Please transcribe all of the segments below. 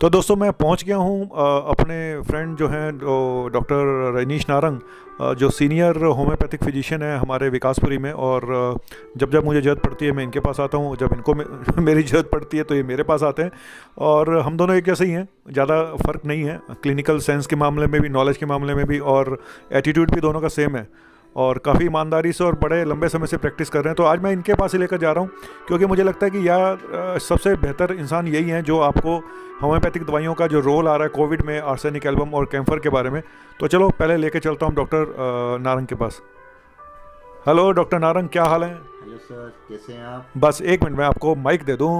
तो दोस्तों मैं पहुंच गया हूं अपने फ्रेंड जो हैं डॉक्टर रजनीश नारंग, जो सीनियर होम्योपैथिक फिजिशियन है हमारे विकासपुरी में। और जब जब मुझे ज़रूरत पड़ती है मैं इनके पास आता हूं, जब इनको मेरी ज़रूरत पड़ती है तो ये मेरे पास आते हैं। और हम दोनों एक जैसे ही हैं, ज़्यादा फ़र्क नहीं है क्लिनिकल सेंस के मामले में भी, नॉलेज के मामले में भी, और एटीट्यूड भी दोनों का सेम है। और काफ़ी ईमानदारी से और बड़े लंबे समय से प्रैक्टिस कर रहे हैं। तो आज मैं इनके पास ही लेकर जा रहा हूँ, क्योंकि मुझे लगता है कि यार सबसे बेहतर इंसान यही हैं जो आपको होम्योपैथिक दवाइयों का जो रोल आ रहा है कोविड में, आर्सेनिक एल्बम और कैम्फर के बारे में। तो चलो पहले लेके चलता हूँ डॉक्टर नारंग के पास। हेलो डॉक्टर नारंग, क्या हाल है? हेलो सर, कैसे हैं आप? बस एक मिनट में आपको माइक दे दूँ।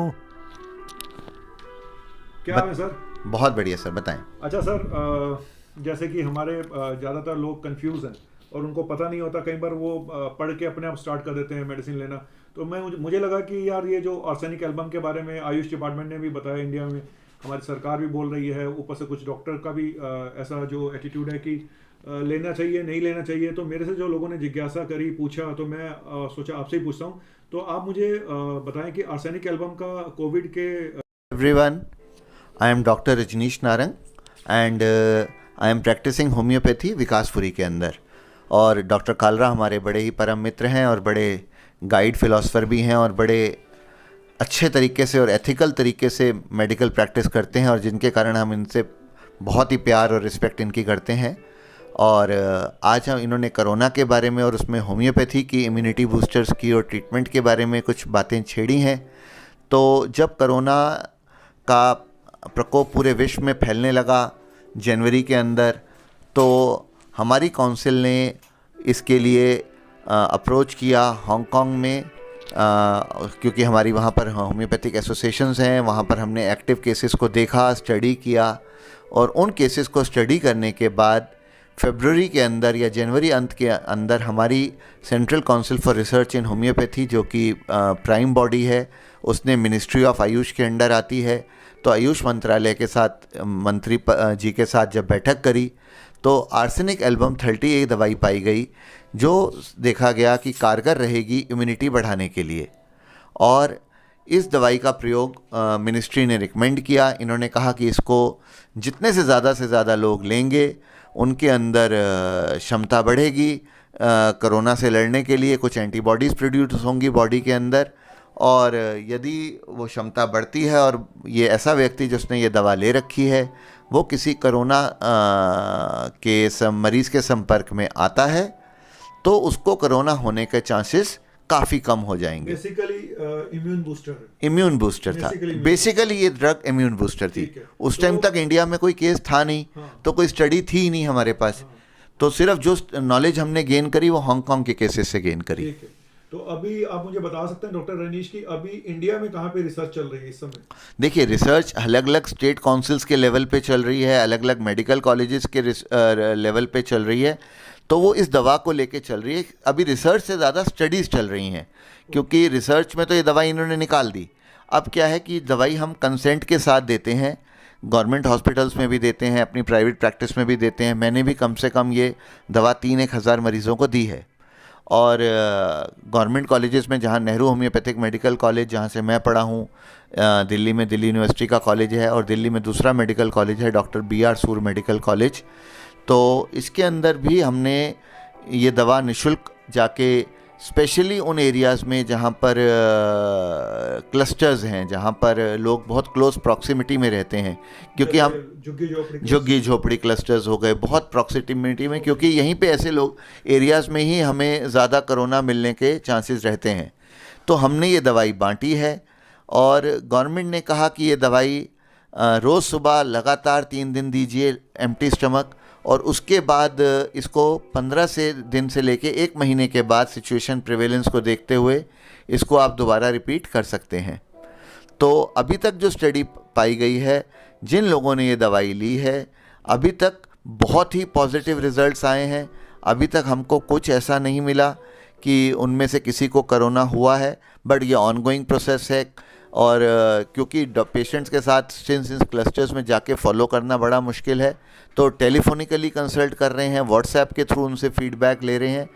क्या हाल है सर? बहुत बढ़िया सर, बताएं। अच्छा सर, जैसे कि हमारे ज़्यादातर लोग कंफ्यूज हैं और उनको पता नहीं होता, कई बार वो पढ़ के अपने आप स्टार्ट कर देते हैं मेडिसिन लेना। तो मुझे लगा कि यार ये जो आर्सेनिक एल्बम के बारे में आयुष डिपार्टमेंट ने भी बताया, इंडिया में हमारी सरकार भी बोल रही है, ऊपर से कुछ डॉक्टर का भी ऐसा जो एटीट्यूड है कि लेना चाहिए नहीं लेना चाहिए। तो मेरे से जो लोगों ने जिज्ञासा करी, पूछा, तो मैं सोचा आपसे ही पूछता हूँ। तो आप मुझे बताएं कि आर्सेनिक एल्बम का कोविड के everyone, I am doctor Rajneesh Narang and I am practising homeopathy Vikaspuri के अंदर। और डॉक्टर कालरा हमारे बड़े ही परम मित्र हैं और बड़े गाइड फिलोसफर भी हैं, और बड़े अच्छे तरीके से और एथिकल तरीके से मेडिकल प्रैक्टिस करते हैं, और जिनके कारण हम इनसे बहुत ही प्यार और रिस्पेक्ट इनकी करते हैं। और आज हम इन्होंने कोरोना के बारे में और उसमें होम्योपैथी की इम्यूनिटी बूस्टर्स की और ट्रीटमेंट के बारे में कुछ बातें छेड़ी हैं। तो जब कोरोना का प्रकोप पूरे विश्व में फैलने लगा जनवरी के अंदर, तो हमारी काउंसिल ने इसके लिए अप्रोच किया हांगकांग में, क्योंकि हमारी वहाँ पर होम्योपैथिक एसोसिएशंस हैं। वहाँ पर हमने एक्टिव केसेस को देखा, स्टडी किया, और उन केसेस को स्टडी करने के बाद फरवरी के अंदर या जनवरी अंत के अंदर हमारी central council for research in homeopathy, जो कि प्राइम बॉडी है, उसने मिनिस्ट्री ऑफ आयुष के अंडर आती है, तो आयुष मंत्रालय के साथ मंत्री जी के साथ जब बैठक करी, तो आर्सेनिक एल्बम 30 दवाई पाई गई जो देखा गया कि कारगर रहेगी इम्यूनिटी बढ़ाने के लिए। और इस दवाई का प्रयोग मिनिस्ट्री ने रिकमेंड किया। इन्होंने कहा कि इसको जितने से ज़्यादा लोग लेंगे उनके अंदर क्षमता बढ़ेगी कोरोना से लड़ने के लिए, कुछ एंटीबॉडीज़ प्रोड्यूस होंगी बॉडी के अंदर। और यदि वो क्षमता बढ़ती है और ये ऐसा व्यक्ति जिसने ये दवा ले रखी है वो किसी कोरोना के मरीज़ के संपर्क में आता है, तो उसको कोरोना होने के चांसेस काफ़ी कम हो जाएंगे। बेसिकली इम्यून बूस्टर था। बेसिकली ये ड्रग इम्यून बूस्टर थी। उस टाइम तक इंडिया में कोई केस था नहीं, तो कोई स्टडी थी ही नहीं हमारे पास। तो सिर्फ जो नॉलेज हमने गेन करी वो हांगकांग के केसेस से गेन करी। तो अभी आप मुझे बता सकते हैं डॉक्टर रनीश की अभी इंडिया में कहाँ पे रिसर्च चल रही है इस समय? देखिए, रिसर्च अलग अलग स्टेट काउंसिल्स के लेवल पे चल रही है, अलग अलग मेडिकल कॉलेजेस के लेवल पे चल रही है। तो वो इस दवा को लेके चल रही है। अभी रिसर्च से ज़्यादा स्टडीज़ चल रही हैं, क्योंकि रिसर्च में तो ये दवाई इन्होंने निकाल दी। अब क्या है कि दवाई हम कंसेंट के साथ देते हैं, गवर्नमेंट हॉस्पिटल्स में भी देते हैं, अपनी प्राइवेट प्रैक्टिस में भी देते हैं। मैंने भी कम से कम ये दवा 3-1 हज़ार मरीज़ों को दी है। और गवर्नमेंट कॉलेजेस में, जहाँ नेहरू होम्योपैथिक मेडिकल कॉलेज जहाँ से मैं पढ़ा हूँ, दिल्ली में दिल्ली यूनिवर्सिटी का कॉलेज है, और दिल्ली में दूसरा मेडिकल कॉलेज है डॉक्टर BR सूर मेडिकल कॉलेज। तो इसके अंदर भी हमने ये दवा निःशुल्क जाके, स्पेशली उन एरियाज़ में जहाँ पर क्लस्टर्स हैं, जहाँ पर लोग बहुत क्लोज प्रॉक्सिमिटी में रहते हैं, क्योंकि हम झुग्गी झोपड़ी क्लस्टर्स हो गए बहुत प्रॉक्सिमिटी में, क्योंकि यहीं पे ऐसे लोग एरियाज़ में ही हमें ज़्यादा कोरोना मिलने के चांसेस रहते हैं। तो हमने ये दवाई बांटी है, और गवर्नमेंट ने कहा कि ये दवाई रोज़ सुबह लगातार 3 दिन दीजिए एम्प्टी स्टमक, और उसके बाद इसको 15 दिन से लेके 1 महीने के बाद सिचुएशन प्रिवेलेंस को देखते हुए इसको आप दोबारा रिपीट कर सकते हैं। तो अभी तक जो स्टडी पाई गई है, जिन लोगों ने ये दवाई ली है, अभी तक बहुत ही पॉजिटिव रिजल्ट्स आए हैं। अभी तक हमको कुछ ऐसा नहीं मिला कि उनमें से किसी को कोरोना हुआ है, बट ये ऑनगोइंग प्रोसेस है। और क्योंकि पेशेंट्स के साथ सिंस इन क्लस्टर्स में जाके फॉलो करना बड़ा मुश्किल है, तो टेलीफोनिकली कंसल्ट कर रहे हैं, व्हाट्सएप के थ्रू उनसे फीडबैक ले रहे हैं।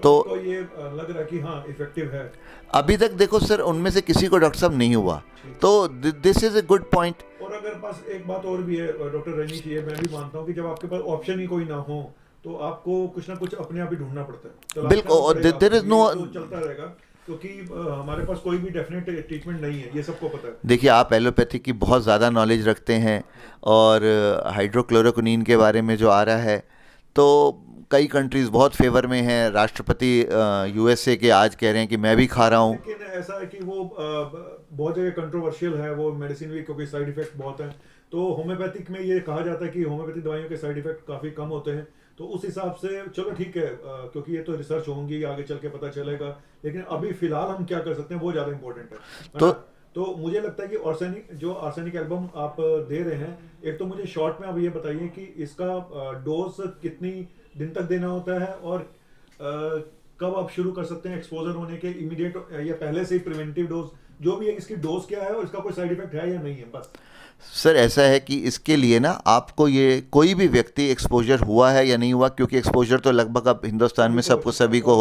तो आपको ये लग रहा है कि हाँ इफेक्टिव है? अभी तक देखो सर, उनमें से किसी को डॉक्टर साहब नहीं हुआ, तो this is a good point. और अगर पास एक बात और भी है डॉक्टर रजनीश, ये मैं भी मानता हूँ कि जब आपके पास ऑप्शन ही कोई ना हो तो आपको कुछ ना कुछ अपने आप ही ढूंढना पड़ता है, तलाशना बिल्कुल, पड़ेगा देयर इज आपको, नो, ये तो चलता रहेगा क्योंकि हमारे पास कोई भी डेफिनेट ट्रीटमेंट नहीं है, ये सबको पता है। देखिए आप एलोपैथी की बहुत ज़्यादा नॉलेज रखते हैं, और हाइड्रोक्लोरोक्विनीन के बारे में जो आ रहा है, तो कई कंट्रीज़ बहुत फेवर में हैं। राष्ट्रपति यूएसए के आज कह रहे हैं कि मैं भी खा रहा हूँ। लेकिन ऐसा है कि वो बहुत जगह कंट्रोवर्शियल है वो मेडिसिन भी, क्योंकि साइड इफेक्ट बहुत हैं। तो होम्योपैथिक में ये कहा जाता है कि होम्योपैथिक दवाइयों के साइड इफेक्ट काफ़ी कम होते हैं, तो उस हिसाब से चलो ठीक है, क्योंकि ये तो रिसर्च होंगी, आगे चल के पता चलेगा, लेकिन अभी फिलहाल हम क्या कर सकते हैं वो ज़्यादा इंपॉर्टेंट है तो ना? तो मुझे लगता है कि आर्सेनिक एल्बम आप दे रहे हैं, एक तो मुझे शॉर्ट में आप ये बताइए कि इसका डोज कितनी दिन तक देना होता है, और कब आप शुरू कर सकते हैं एक्सपोजर होने के, इमीडिएट या पहले से ही प्रिवेंटिव डोज, जो भी है इसकी डोज क्या है और इसका कोई साइड इफेक्ट है या नहीं है, बस। सर ऐसा है कि इसके लिए ना आपको ये कोई भी व्यक्ति एक्सपोजर हुआ है या नहीं हुआ, क्योंकि एक्सपोजर तो लगभग अब हिंदुस्तान में सबको सभी को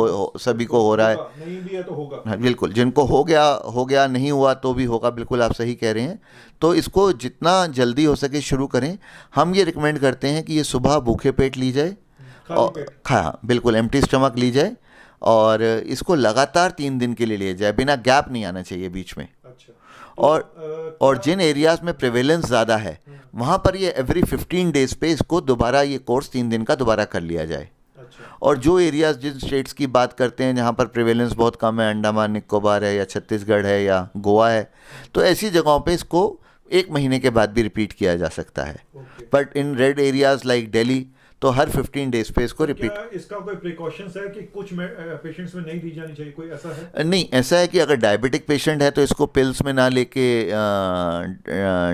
हो रहा है। नहीं भी है तो होगा। हाँ, बिल्कुल, जिनको हो गया, नहीं हुआ तो भी होगा, बिल्कुल आप सही कह रहे हैं। तो इसको जितना जल्दी हो सके शुरू करें। हम ये रिकमेंड करते हैं कि ये सुबह भूखे पेट ली जाए, और हाँ बिल्कुल एम्प्टी स्टमक ली जाए, और इसको लगातार 3 दिन के लिए लिया जाए, बिना गैप नहीं आना चाहिए बीच में। अच्छा। और जिन एरियाज में प्रेवेलेंस ज़्यादा है वहाँ पर ये एवरी 15 डेज पे इसको दोबारा ये कोर्स 3 दिन का दोबारा कर लिया जाए। अच्छा। और जो एरियाज, जिन स्टेट्स की बात करते हैं जहाँ पर प्रेवेलेंस बहुत कम है, अंडमान निकोबार है या छत्तीसगढ़ है या गोवा है, तो ऐसी जगहों पे इसको 1 महीने के बाद भी रिपीट किया जा सकता है। But in red areas like Delhi तो हर 15 डेज पे इसको रिपीट। क्या इसका कोई प्रिकॉशंस है कि कुछ पेशेंट्स में नहीं दी जानी चाहिए, कोई ऐसा है? नहीं, ऐसा है कि अगर डायबिटिक पेशेंट है तो इसको पिल्स में ना लेके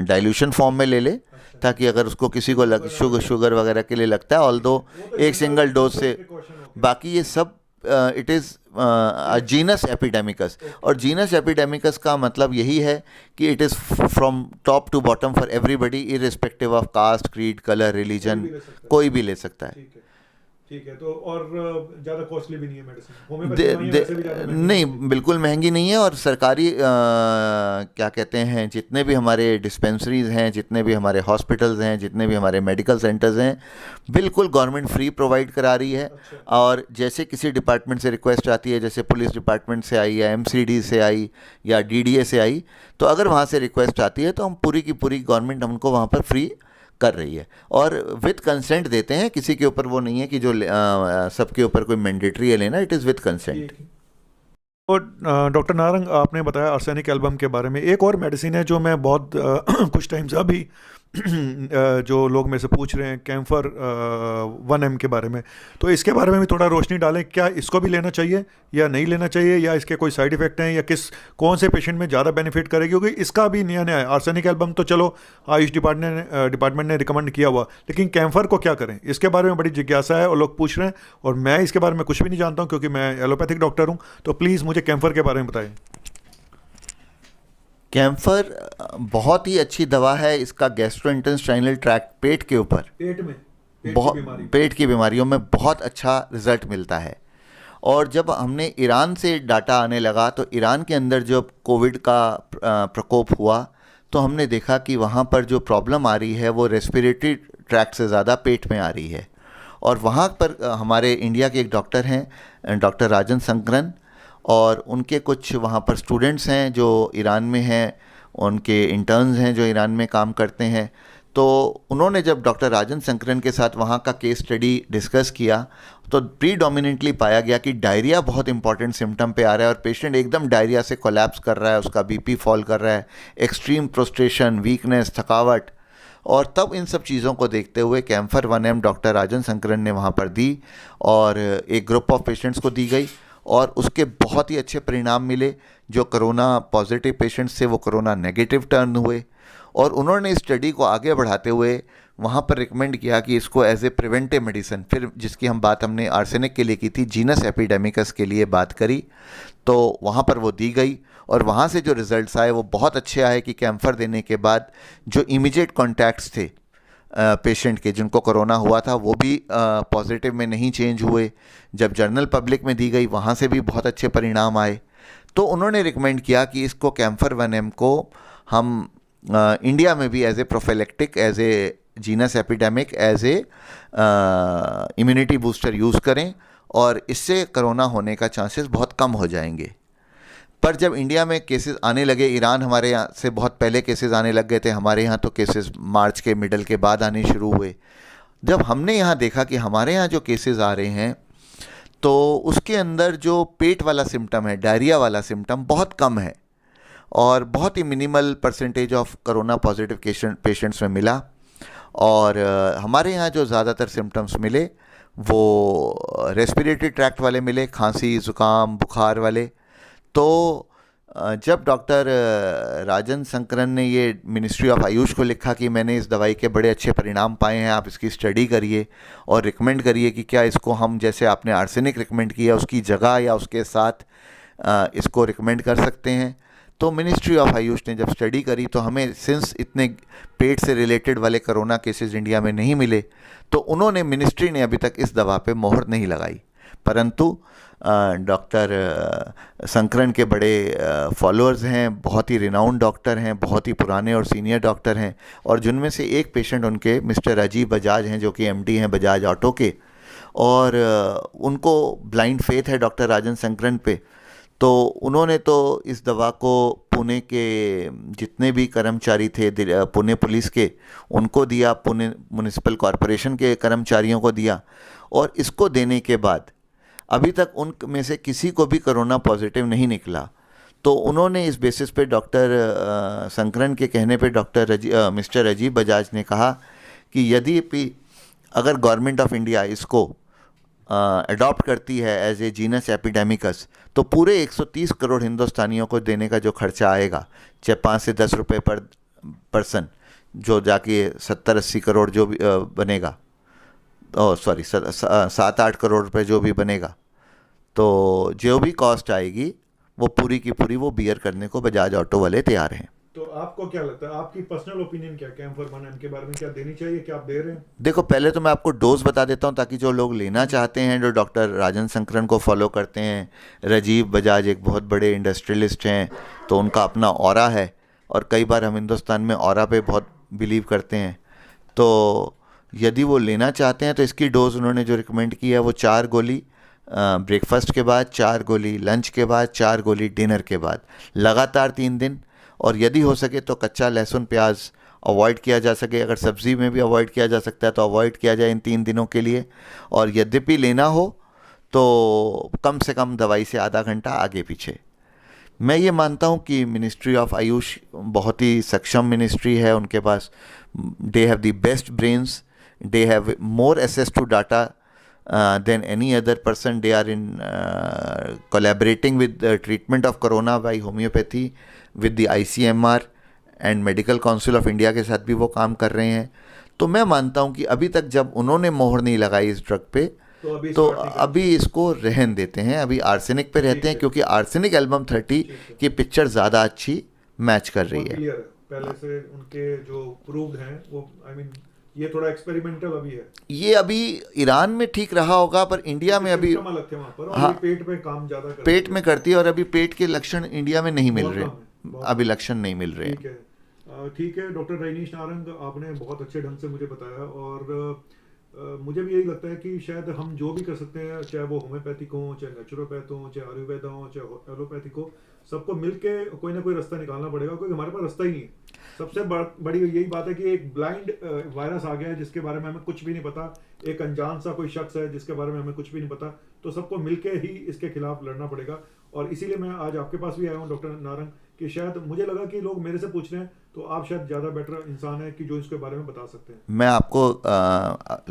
डाइल्यूशन फॉर्म में ले ले, ताकि अगर उसको किसी को शुगर वगैरह के लिए लगता है, ऑल्दो एक सिंगल डोज से। बाकी ये सब इट इज़ जीनस एपिडेमिकस, और जीनस एपिडेमिकस का मतलब यही है कि it is from top to bottom for everybody, irrespective of caste, creed, colour, religion, कोई भी ले सकता है। ठीक है। तो और ज़्यादा कॉस्टली भी नहीं है मेडिसिन? होम्योपैथी नहीं, बिल्कुल महंगी नहीं है। और सरकारी क्या कहते हैं, जितने भी हमारे डिस्पेंसरीज हैं, जितने भी हमारे हॉस्पिटल्स हैं, जितने भी हमारे मेडिकल सेंटर्स हैं, बिल्कुल गवर्नमेंट फ्री प्रोवाइड करा रही है। अच्छा। और जैसे किसी डिपार्टमेंट से रिक्वेस्ट आती है, जैसे पुलिस डिपार्टमेंट से आई या एमसीडी से आई या डीडीए से आई, तो अगर वहाँ से रिक्वेस्ट आती है तो हम पूरी की पूरी गवर्नमेंट हमको वहाँ पर फ्री कर रही है, और विद कंसेंट देते हैं। किसी के ऊपर वो नहीं है कि जो सबके ऊपर कोई मैंडेटरी है लेना, इट इज़ विद कंसेंट। और डॉक्टर नारंग, आपने बताया आर्सेनिक एल्बम के बारे में, एक और मेडिसिन है जो मैं बहुत कुछ टाइम से अभी जो लोग मेरे से पूछ रहे हैं, कैम्फर 1M के बारे में, तो इसके बारे में भी थोड़ा रोशनी डालें। क्या इसको भी लेना चाहिए या नहीं लेना चाहिए, या इसके कोई साइड इफ़ेक्ट हैं, या कौन से पेशेंट में ज़्यादा बेनिफिट करेगी? क्योंकि इसका भी नया है आर्सेनिक एल्बम, तो चलो आयुष डिपार्टमेंट ने रिकमेंड किया हुआ, लेकिन कैम्फर को क्या करें, इसके बारे में बड़ी जिज्ञासा है और लोग पूछ रहे हैं, और मैं इसके बारे में कुछ भी नहीं जानता हूँ क्योंकि मैं एलोपैथिक डॉक्टर हूँ। तो प्लीज़ मुझे कैम्फर के बारे में बताएं। कैम्फर बहुत ही अच्छी दवा है। इसका गैस्ट्रोइंटेस्टाइनल ट्रैक्ट, पेट के ऊपर, पेट की बीमारियों में बहुत अच्छा रिजल्ट मिलता है। और जब हमने ईरान से डाटा आने लगा, तो ईरान के अंदर जब कोविड का प्रकोप हुआ, तो हमने देखा कि वहाँ पर जो प्रॉब्लम आ रही है वो रेस्पिरेटरी ट्रैक्ट से ज़्यादा पेट में आ रही है। और वहाँ पर हमारे इंडिया के एक डॉक्टर हैं, डॉक्टर राजन संकरन, और उनके कुछ वहाँ पर स्टूडेंट्स हैं जो ईरान में हैं, उनके इंटर्न्स हैं जो ईरान में काम करते हैं। तो उन्होंने जब डॉक्टर राजन संकरन के साथ वहाँ का केस स्टडी डिस्कस किया, तो प्रीडोमिनेंटली पाया गया कि डायरिया बहुत इंपॉर्टेंट सिम्टम पे आ रहा है, और पेशेंट एकदम डायरिया से कोलैप्स कर रहा है, उसका बीपी फॉल कर रहा है, एक्सट्रीम प्रोस्ट्रेशन, वीकनेस, थकावट। और तब इन सब चीज़ों को देखते हुए कैम्फर 1M डॉक्टर राजन संकरन ने वहाँ पर दी, और एक ग्रुप ऑफ पेशेंट्स को दी गई, और उसके बहुत ही अच्छे परिणाम मिले। जो कोरोना पॉजिटिव पेशेंट्स थे वो कोरोना नेगेटिव टर्न हुए, और उन्होंने इस स्टडी को आगे बढ़ाते हुए वहाँ पर रिकमेंड किया कि इसको एज ए प्रिवेंटिव मेडिसिन, फिर जिसकी हम बात हमने आर्सेनिक के लिए की थी, जीनस एपिडेमिकस के लिए बात करी, तो वहाँ पर वो दी गई। और वहाँ से जो रिज़ल्ट्स आए वो बहुत अच्छे आए कि कैम्फर देने के बाद जो इमीडिएट कॉन्टैक्ट्स थे पेशेंट के जिनको कोरोना हुआ था वो भी पॉजिटिव में नहीं चेंज हुए। जब जनरल पब्लिक में दी गई वहाँ से भी बहुत अच्छे परिणाम आए। तो उन्होंने रिकमेंड किया कि इसको कैम्फर 1M को हम इंडिया में भी as a prophylactic, as a genus epidemic, as a immunity booster use करें और इससे कोरोना होने का चांसेस बहुत कम हो जाएंगे। पर जब इंडिया में केसेस आने लगे, ईरान हमारे यहाँ से बहुत पहले केसेस आने लग गए थे, हमारे यहाँ तो केसेस मार्च के मिडल के बाद आने शुरू हुए। जब हमने यहाँ देखा कि हमारे यहाँ जो केसेस आ रहे हैं तो उसके अंदर जो पेट वाला सिम्टम है, डायरिया वाला सिम्टम बहुत कम है और बहुत ही minimal percentage of corona positive patients में मिला। और हमारे यहाँ जो ज़्यादातर सिम्टम्स मिले वो रेस्पिरेटरी ट्रैक्ट वाले मिले, खांसी, ज़ुकाम, बुखार वाले। तो जब डॉक्टर राजन संकरन ने ये मिनिस्ट्री ऑफ आयुष को लिखा कि मैंने इस दवाई के बड़े अच्छे परिणाम पाए हैं, आप इसकी स्टडी करिए और रिकमेंड करिए कि क्या इसको हम, जैसे आपने आर्सेनिक रिकमेंड किया उसकी जगह या उसके साथ इसको रिकमेंड कर सकते हैं। तो मिनिस्ट्री ऑफ आयुष ने जब स्टडी करी तो हमें सिंस इतने पेट से रिलेटेड वाले कोरोना केसेस इंडिया में नहीं मिले, तो उन्होंने, मिनिस्ट्री ने अभी तक इस दवा पे मोहर नहीं लगाई। परंतु डॉक्टर संकरन के बड़े फॉलोअर्स हैं, बहुत ही रिनाउंड डॉक्टर हैं, बहुत ही पुराने और सीनियर डॉक्टर हैं, और जिनमें से एक पेशेंट उनके मिस्टर अजीब बजाज हैं जो कि एमडी हैं बजाज ऑटो के, और उनको ब्लाइंड फेथ है डॉक्टर राजन संकरन पे। तो उन्होंने तो इस दवा को पुणे के जितने भी कर्मचारी थे, पुणे पुलिस के, उनको दिया, पुणे म्युनिसिपल कॉरपोरेशन के कर्मचारियों को दिया, और इसको देने के बाद अभी तक उन में से किसी को भी कोरोना पॉजिटिव नहीं निकला। तो उन्होंने इस बेसिस पे डॉक्टर संकरन के कहने पे मिस्टर अजीब बजाज ने कहा कि यदि अगर गवर्नमेंट ऑफ इंडिया इसको अडॉप्ट करती है एज ए जीनस एपिडेमिकस, तो पूरे 130 करोड़ हिंदुस्तानियों को देने का जो खर्चा आएगा, चाहे 5 से 10 रुपये पर पर्सन, जो जाके 70-80 करोड़ जो भी बनेगा, 7-8 करोड़ रुपए जो भी बनेगा, तो जो भी कॉस्ट आएगी वो पूरी की पूरी वो बियर करने को बजाज ऑटो वाले तैयार हैं। तो आपको क्या लगता है, आपकी पर्सनल ओपिनियन क्या, कैम्फर 1M के बारे में क्या देनी चाहिए, क्या आप दे रहे हैं? देखो, पहले तो मैं आपको डोज बता देता हूँ ताकि जो लोग लेना चाहते हैं, जो डॉक्टर राजन संकरन को फॉलो करते हैं, राजीव बजाज एक बहुत बड़े इंडस्ट्रियलिस्ट हैं, तो उनका अपना ऑरा है, और कई बार हम हिंदुस्तान में ऑरा पे बहुत बिलीव करते हैं। तो यदि वो लेना चाहते हैं तो इसकी डोज़ उन्होंने जो रिकमेंड की है वो 4 गोली ब्रेकफास्ट के बाद, 4 गोली लंच के बाद, 4 गोली डिनर के बाद, लगातार 3 दिन। और यदि हो सके तो कच्चा लहसुन प्याज अवॉइड किया जा सके, अगर सब्ज़ी में भी अवॉइड किया जा सकता है तो अवॉइड किया जाए इन 3 दिनों के लिए। और यद्यपि लेना हो तो कम से कम दवाई से आधा घंटा आगे पीछे। मैं ये मानता हूँ कि मिनिस्ट्री ऑफ आयुष बहुत ही सक्षम मिनिस्ट्री है, उनके पास they have the best brains, they have more access to data than any other person. They are in collaborating with the treatment of corona by homeopathy with the ICMR and Medical Council of India के साथ भी वो काम कर रहे हैं। तो मैं मानता हूँ कि अभी तक जब उन्होंने मोहर नहीं लगाई इस ड्रग पे, तो अभी इसको रहन देते हैं, अभी आर्सेनिक पे रहते हैं, क्योंकि आर्सेनिक एल्बम 30 की पिक्चर ज़्यादा अच्छी मैच कर रही है। पहले से उनके जो प्रूव्ड हैं वो, आई मीन ये थोड़ा एक्सपेरिमेंटल अभी है। ये अभी ईरान में ठीक रहा होगा, पर इंडिया में अभी अलग थे वहाँ पर, और हाँ, ये पेट में काम ज़्यादा करती पेट में करती है, और अभी पेट के लक्षण इंडिया में नहीं मिल रहे, अभी लक्षण नहीं मिल रहे। ठीक है डॉक्टर रजनीश नारंग, आपने बहुत अच्छे ढंग से मुझे बताया, और मुझे भी यही लगता है कि शायद हम जो भी कर सकते हैं, चाहे वो होम्योपैथिक हो, चाहे नेचुरोपैथ हो, चाहे आयुर्वेदा हो, चाहे एलोपैथिक हो, सबको मिलके कोई ना कोई रास्ता निकालना पड़ेगा, क्योंकि हमारे पास रास्ता ही नहीं है। सबसे बड़ी यही बात है कि एक ब्लाइंड वायरस आ गया है जिसके बारे में हमें कुछ भी नहीं पता, एक अनजान सा कोई शख्स है जिसके बारे में हमें कुछ भी नहीं पता, तो सबको मिलके ही इसके खिलाफ लड़ना पड़ेगा। और इसीलिए मैं आज आपके पास भी आया हूँ डॉक्टर नारंग, कि शायद मुझे लगा कि लोग मेरे से पूछ रहे हैं, तो आप शायद ज़्यादा बेटर इंसान है कि जो इसके बारे में बता सकते हैं। मैं आपको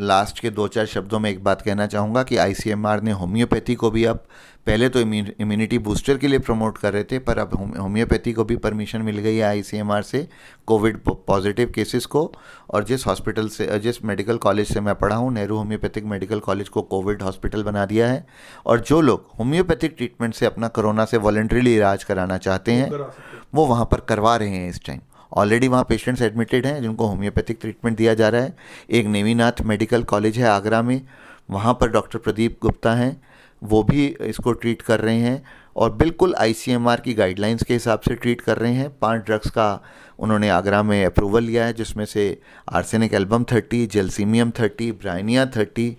लास्ट के 2-4 शब्दों में एक बात कहना चाहूँगा कि ICMR ने होम्योपैथी को भी, अब पहले तो इम्यूनिटी बूस्टर के लिए प्रमोट कर रहे थे, पर अब होम्योपैथी को भी परमिशन मिल गई है ICMR से कोविड पॉजिटिव केसेस को। और जिस हॉस्पिटल से, जिस मेडिकल कॉलेज से मैं पढ़ा हूँ, नेहरू होम्योपैथिक मेडिकल कॉलेज को कोविड हॉस्पिटल बना दिया है, और जो लोग होम्योपैथिक ट्रीटमेंट से अपना कोरोना से वॉलंटरीली इलाज कराना चाहते हैं वो वहाँ पर करवा रहे हैं इस टाइम। ऑलरेडी वहाँ पेशेंट्स एडमिटेड हैं जिनको होम्योपैथिक ट्रीटमेंट दिया जा रहा है। एक नेमीनाथ मेडिकल कॉलेज है आगरा में, वहाँ पर डॉक्टर प्रदीप गुप्ता हैं, वो भी इसको ट्रीट कर रहे हैं और बिल्कुल ICMR की गाइडलाइंस के हिसाब से ट्रीट कर रहे हैं। 5 ड्रग्स का उन्होंने आगरा में अप्रूवल लिया है, जिसमें से आर्सेनिक एल्बम 30, जेलसीमियम 30, ब्राइनिया 30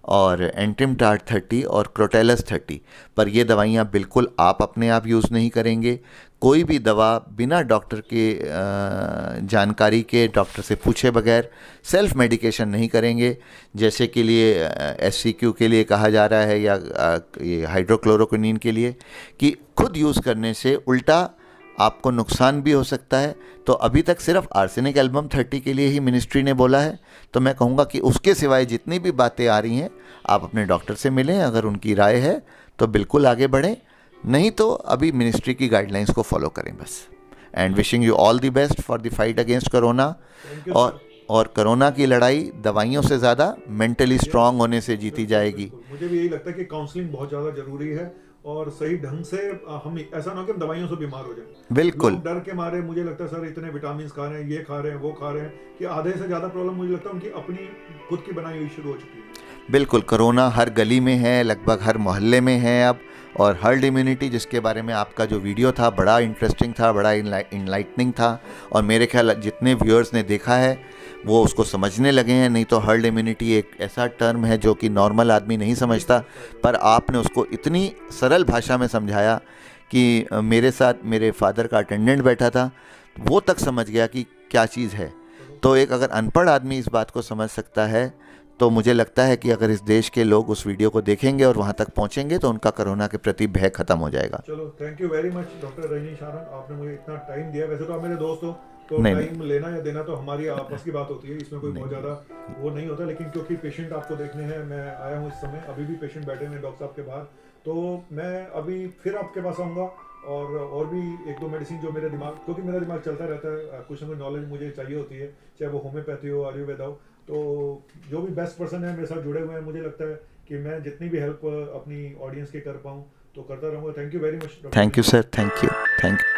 और एंट्रिमटार्ट 30 और क्रोटेलस 30। पर ये दवाइयाँ बिल्कुल आप अपने आप यूज़ नहीं करेंगे। कोई भी दवा बिना डॉक्टर के जानकारी के, डॉक्टर से पूछे बगैर सेल्फ मेडिकेशन नहीं करेंगे। जैसे के लिए SCQ के लिए कहा जा रहा है या ये हाइड्रोक्लोरोक्विनीन के लिए, कि खुद यूज़ करने से उल्टा आपको नुकसान भी हो सकता है। तो अभी तक सिर्फ आर्सेनिक एल्बम 30 के लिए ही मिनिस्ट्री ने बोला है। तो मैं कहूँगा कि उसके सिवाय जितनी भी बातें आ रही हैं, आप अपने डॉक्टर से मिलें, अगर उनकी राय है तो बिल्कुल आगे बढ़ें, नहीं तो अभी मिनिस्ट्री की गाइडलाइंस को फॉलो करें बस। And wishing you all the best for the fight against corona. और कोरोना की लड़ाई दवाइयों से ज़्यादा मेंटली स्ट्रांग होने से जीती जाएगी। मुझे भी यही लगता है कि काउंसलिंग बहुत ज़्यादा ज़रूरी है और सही ढंग से हम ऐसा ना हो कि हम दवाइयों से बीमार हो जाएं। बिल्कुल। लोग डर के मारे, मुझे लगता है सर इतने विटामिन खा रहे हैं, ये खा रहे हैं, वो खा रहे हैं, कि आधे से ज़्यादा प्रॉब्लम मुझे लगता है उनकी अपनी खुद की बनाई हुई शुरू हो चुकी है। बिल्कुल, कोरोना हर गली में है, लगभग हर मोहल्ले में है अब। और हर्ड इम्यूनिटी, जिसके बारे में आपका जो वीडियो था बड़ा इंटरेस्टिंग था, बड़ा इनलाइटनिंग था, और मेरे ख्याल जितने व्यूअर्स ने देखा है वो उसको समझने लगे हैं। नहीं तो हर्ड इम्यूनिटी एक ऐसा टर्म है जो कि नॉर्मल आदमी नहीं समझता, पर आपने उसको इतनी सरल भाषा में समझाया कि मेरे साथ मेरे फादर का अटेंडेंट बैठा था, वो तक समझ गया कि क्या चीज़ है। तो एक अगर अनपढ़ आदमी इस बात को समझ सकता है, तो मुझे लगता है कि अगर इस देश के लोग उस वीडियो को देखेंगे और वहाँ तक पहुँचेंगे तो उनका कोरोना के प्रति भय खत्म हो जाएगा। चलो, thank you very much doctor Rajneesh Narang, आपने मुझे इतना टाइम दिया। वैसे तो आप मेरे दोस्त हो, तो टाइम लेना या देना तो हमारी आपस की बात होती है, इसमें कोई बहुत ज़्यादा वो नहीं होता। लेकिन क्योंकि पेशेंट आपको देखने हैं, मैं आया हूँ इस समय, अभी भी पेशेंट बैठे हैं डॉक्टर साहब के बाहर, तो मैं अभी फिर आपके पास आऊँगा और भी 1-2 मेडिसिन जो मेरे दिमाग, क्योंकि मेरा दिमाग चलता रहता है, कुछ ना कुछ नॉलेज मुझे चाहिए होती है, चाहे वो होम्योपैथी हो, आयुर्वेदा हो। तो जो भी बेस्ट पर्सन है मेरे साथ जुड़े हुए हैं, मुझे लगता है कि मैं जितनी भी हेल्प अपनी ऑडियंस के कर पाऊँ तो करता रहूँगा। Thank you very much. Thank you sir, thank you.